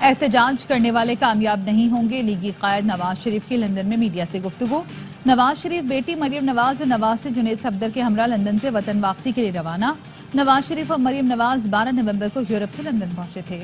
احتجاج کرنے والے کامیاب نہیں ہوں گے، لیگی قائد نواز شریف کی لندن میں میڈیا سے گفتگو۔ نواز شریف بیٹی مریم نواز اور نواز سے جنید صفدر کے ہمراہ لندن سے وطن واپسی کے لیے روانہ۔ نواز شریف اور مریم نواز 12 نومبر کو یورپ سے لندن پہنچے تھے۔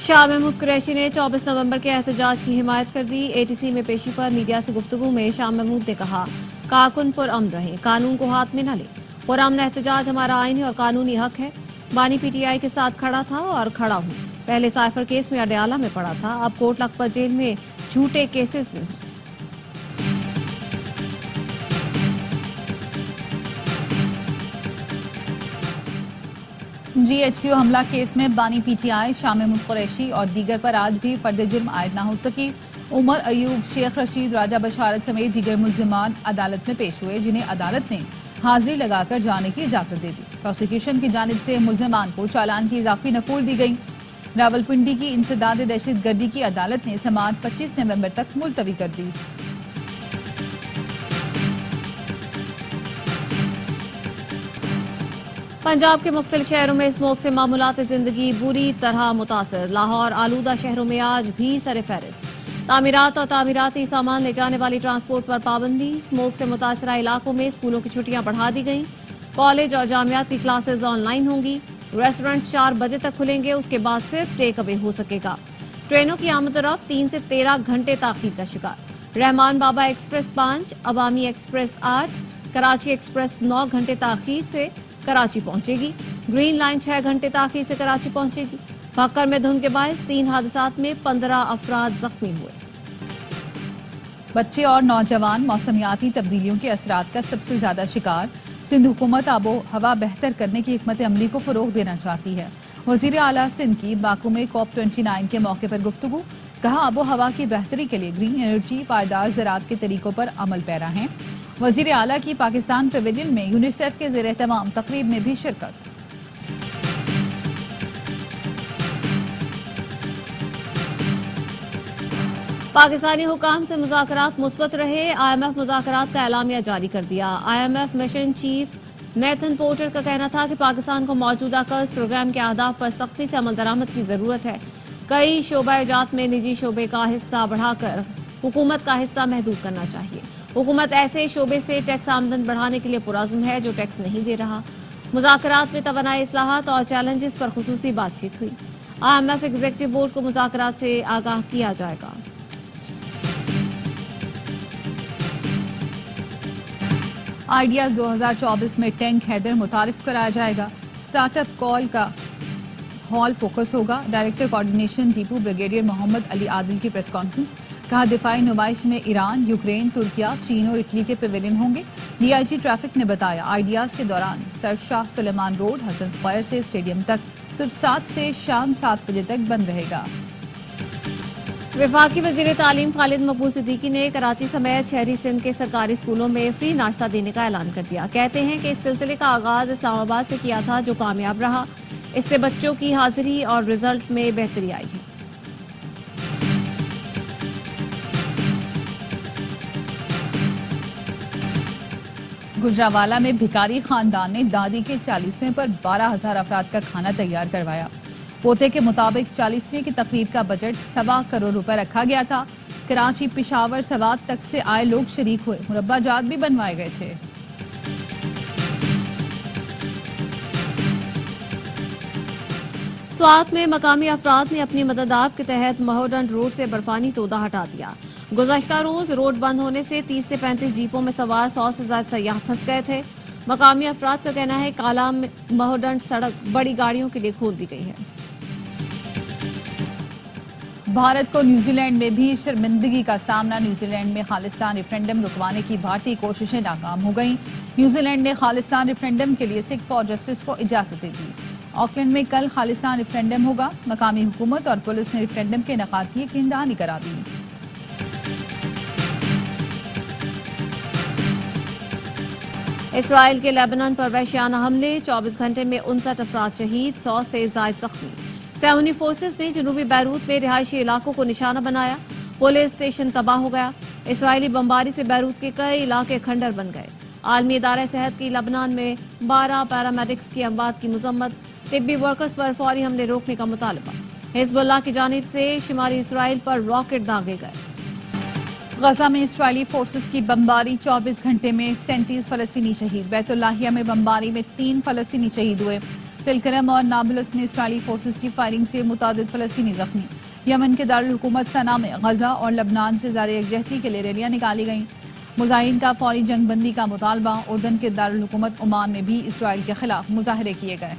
شاہ محمود قریشی نے 24 نومبر کے احتجاج کی حمایت کر دی۔ اے ٹی سی میں پیشی پر میڈیا سے گفتگو میں شاہ محمود نے کہا، کارکن پرامن رہیں، قانون کو ہاتھ میں نہ لیں۔ پرامن احتجاج ہمارا آئینی اور قانونی حق ہے۔ بانی پی ٹی آئی کے ساتھ کھڑا تھا اور کھڑا ہوں۔ پہلے سائفر کیس میں اڈیالہ میں پڑا تھا، اب کوٹ لکھپت جیل میں جھوٹے کیسز میں ہوں۔ جی ایچ کیو حملہ کیس میں بانی P T I Shah Mahmood Qureshi اور دیگر پر آج بھی فرد جرم عائد نہ ہو سکی۔ عمر ایوب، شیخ رشید، راجہ بشارت سمیت دیگر ملزمان عدالت میں پیش ہوئے، جنہیں عدالت نے حاضری لگا کر جانے کی اجازت دے دی۔ پروسیکیوشن کی جانب سے ملزمان کو چالان کی اضافی نقول دی گئی۔ راولپنڈی کی انسداد دہشت گردی کی عدالت نے سماعت 25 نومبر تک ملتوی کر دی۔ پنجاب کے مختلف شہروں میں اسموگ سے معمولات زندگی بری طرح متاثر۔ لاہور آلودہ شہروں میں آج بھی سر فہرست۔ تعمیرات اور تعمیراتی سامان لے جانے والی ٹرانسپورٹ پر پابندی۔ اسموگ سے متاثرہ علاقوں میں اسکولوں کی چھٹیاں بڑھا دی گئیں۔ کالج اور جامعات کی کلاسز آن لائن ہوں گی۔ ریسٹورنٹس 4 بجے تک کھلیں گے، اس کے بعد صرف ٹیک اوے ہو سکے گا۔ ٹرینوں کی آمد و رفت 3 سے 13 گھنٹے تاخیر کا شکار۔ رحمان بابا ایکسپریس 5، عوامی ایکسپریس 8، کراچی ایکسپریس 9 گھنٹے تاخیر سے کراچی پہنچے گی۔ گرین لائن 6 گھنٹے تاخیر سے کراچی پہنچے گی۔ بھکر میں دھند کے باعث 3 حادثات میں 15 افراد زخمی ہوئے۔ بچے اور نوجوان موسمیاتی تبدیلیوں کے اثرات کا سب سے زیادہ شکار۔ سندھ حکومت آب و ہوا بہتر کرنے کی حکمت عملی کو فروغ دینا چاہتی ہے۔ وزیر اعلیٰ سندھ کی باکو میں COP 29 کے موقع پر گفتگو، کہا آب و ہوا کی بہتری کے لیے گرین انرجی، پائیدار زراعت کے طریقوں پر عمل پیرا ہیں۔ وزیر اعلیٰ کی پاکستان پیویلین میں یونیسیف کے زیر اہتمام تقریب میں بھی شرکت۔ پاکستانی حکام سے مذاکرات مثبت رہے۔ IMF مذاکرات کا اعلامیہ جاری کر دیا۔ IMF mission chief Nathan Porter کا کہنا تھا کہ پاکستان کو موجودہ قرض پروگرام کے اہداف پر سختی سے عمل درآمد کی ضرورت ہے۔ کئی شعبہ جات میں نجی شعبے کا حصہ بڑھا کر حکومت کا حصہ محدود کرنا چاہیے۔ حکومت ایسے شعبے سے ٹیکس آمدن بڑھانے کے لیے پرعزم ہے جو ٹیکس نہیں دے رہا۔ مذاکرات میں توانائی اصلاحات اور چیلنجز پر خصوصی بات چیت ہوئی۔ IMF ایگزیکٹو بورڈ کو مذاکرات سے آگاہ کیا جائے گا۔ آئیڈیاز 2024 میں ٹینک حیدر متعارف کرایا جائے گا۔ سٹارٹ اپ کال کا ہال فوکس ہوگا۔ ڈائریکٹر کوارڈینیشن ڈیپو بریگیڈیئر محمد علی عادل کی پریس کانفرنس، کہا دفاعی نمائش میں ایران، یوکرین، ترکیہ، چین اور اٹلی کے پیویلین ہوں گے۔ DIG ٹریفک نے بتایا آئیڈیاز کے دوران سر شاہ سلیمان روڈ، حسن اسکوائر سے اسٹیڈیم تک صبح 7 سے شام 7 بجے تک بند رہے گا۔ وفاقی وزیر تعلیم خالد مقبول صدیقی نے کراچی سمیت شہری سندھ کے سرکاری اسکولوں میں فری ناشتہ دینے کا اعلان کر دیا۔ کہتے ہیں کہ اس سلسلے کا آغاز اسلام آباد سے کیا تھا جو کامیاب رہا۔ اس سے بچوں کی حاضری اور رزلٹ میں بہتری آئی ہے۔ گجرانوالہ میں بھکاری خاندان نے دادی کے 40ویں پر 12,000 افراد کا کھانا تیار کروایا۔ پوتے کے مطابق 40ویں کی تقریب کا بجٹ 1.25 کروڑ روپے رکھا گیا تھا۔ کراچی، پشاور، سوات تک سے آئے لوگ شریک ہوئے۔ مربع جات بھی بنوائے گئے تھے۔ سوات میں مقامی افراد نے اپنی مدد آپ کے تحت مہوڈنڈ روڈ سے برفانی تودہ ہٹا دیا۔ گزشتہ روز روڈ بند ہونے سے 30 سے 35 جیپوں میں سوار 100 سے زائد سیاح پھنس گئے تھے۔ مقامی افراد کا کہنا ہے کالا مہوڈنڈ سڑک بڑی گاڑیوں کے لیے کھول دی گئی ہے۔ بھارت کو نیوزی لینڈ میں بھی شرمندگی کا سامنا۔ نیوزی لینڈ میں خالصتان ریفرینڈم رکوانے کی بھارتی کوششیں ناکام ہو گئیں۔ نیوزی لینڈ نے خالصتان ریفرینڈم کے لیے سکھ فار جسٹس کو اجازت دے دی۔ آکلینڈ میں کل خالصتان ریفرینڈم ہوگا۔ مقامی حکومت اور پولیس نے ریفرینڈم کے انعقاد کی یقین دہانی کرا دی۔ اسرائیل کے لیبنان پر وحشیانہ حملے، 24 گھنٹے میں 59 افراد شہید، 100 سے زائد زخمی۔ صہیونی فورسز نے جنوبی بیروت میں رہائشی علاقوں کو نشانہ بنایا، پولیس اسٹیشن تباہ ہو گیا۔ اسرائیلی بمباری سے بیروت کے کئی علاقے کھنڈر بن گئے۔ عالمی ادارہ صحت کی لبنان میں 12 پیرامیڈکس کی اموات کی مذمت، طبی ورکرز پر فوری حملے روکنے کا مطالبہ۔ حزب اللہ کی جانب سے شمالی اسرائیل پر راکٹ داغے گئے۔ غزہ میں اسرائیلی فورسز کی بمباری، 24 گھنٹے میں 37 فلسطینی شہید۔ بیت اللاہیہ میں بمباری میں 3 فلسطینی شہید ہوئے۔ تلکرم اور نابلس میں اسرائیلی فورسز کی فائرنگ سے متعدد فلسطینی زخمی۔ یمن کے دارالحکومت صنعاء میں غزہ اور لبنان سے زیر یکجہتی کے لیے ریلیاں نکالی گئیں۔ مظاہرین کا فوری جنگ بندی کا مطالبہ۔ اردن کے دارالحکومت عمان میں بھی اسرائیل کے خلاف مظاہرے کیے گئے۔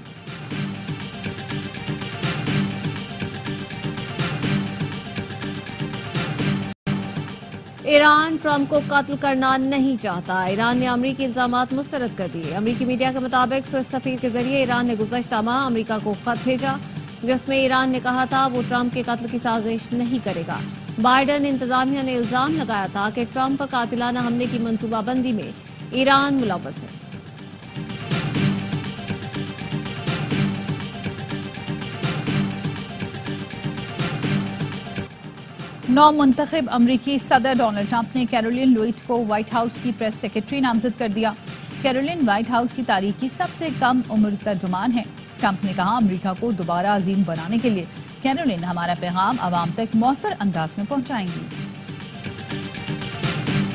ایران ٹرمپ کو قتل کرنا نہیں چاہتا، ایران نے امریکی الزامات مسترد کر دیے۔ امریکی میڈیا کے مطابق سوئس سفیر کے ذریعے ایران نے گزشتہ ماہ امریکہ کو خط بھیجا جس میں ایران نے کہا تھا وہ ٹرمپ کے قتل کی سازش نہیں کرے گا۔ بائیڈن انتظامیہ نے الزام لگایا تھا کہ ٹرمپ پر قاتلانہ حملے کی منصوبہ بندی میں ایران ملوث ہے۔ نو منتخب امریکی صدر ڈونلڈ ٹرمپ نے کیرولین لوئٹ کو وائٹ ہاؤس کی پریس سیکرٹری نامزد کر دیا۔ کیرولین وائٹ ہاؤس کی تاریخ کی سب سے کم عمر ترجمان ہے۔ ٹرمپ نے کہا امریکہ کو دوبارہ عظیم بنانے کے لیے کیرولین ہمارا پیغام عوام تک مؤثر انداز میں پہنچائیں گی۔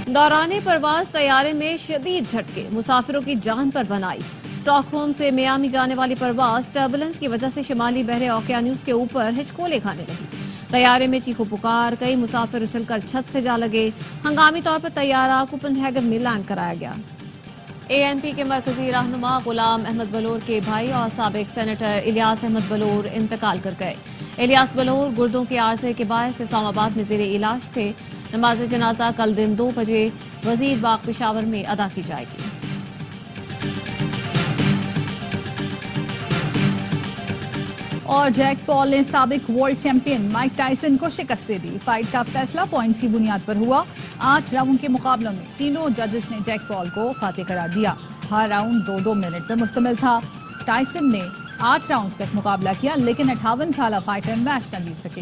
دوران پرواز طیارے میں شدید جھٹکے، مسافروں کی جان پر بنائی۔ اسٹاک ہوم سے میامی جانے والی پرواز ٹربولنس کی وجہ سے شمالی بحر اوقیانوس کے اوپر ہچکولے کھانے لگی۔ طیارے میں چیخو پکار، کئی مسافر اچھل کر چھت سے جا لگے۔ ہنگامی طور پر طیارہ کوپنہیگن میں لینڈ کرایا گیا۔ اے این پی کے مرکزی رہنما غلام احمد بلور کے بھائی اور سابق سینیٹر الیاس احمد بلور انتقال کر گئے۔ الیاس بلور گردوں کے عارضے کے باعث اسلام آباد میں زیر علاج تھے۔ نماز جنازہ کل دن 2 بجے وزیر باغ پشاور میں ادا کی جائے گی۔ اور جیک پال نے سابق ورلڈ چیمپئن مائک ٹائسن کو شکست دے دی۔ فائٹ کا فیصلہ پوائنٹس کی بنیاد پر ہوا۔ 8 راؤنڈ کے مقابلوں میں تینوں ججز نے جیک پال کو فاتح قرار دیا۔ ہر راؤنڈ 2-2 منٹ پر مشتمل تھا۔ ٹائسن نے 8 راؤنڈز تک مقابلہ کیا لیکن 58 سالہ فائٹر میچ نہ جیت سکے۔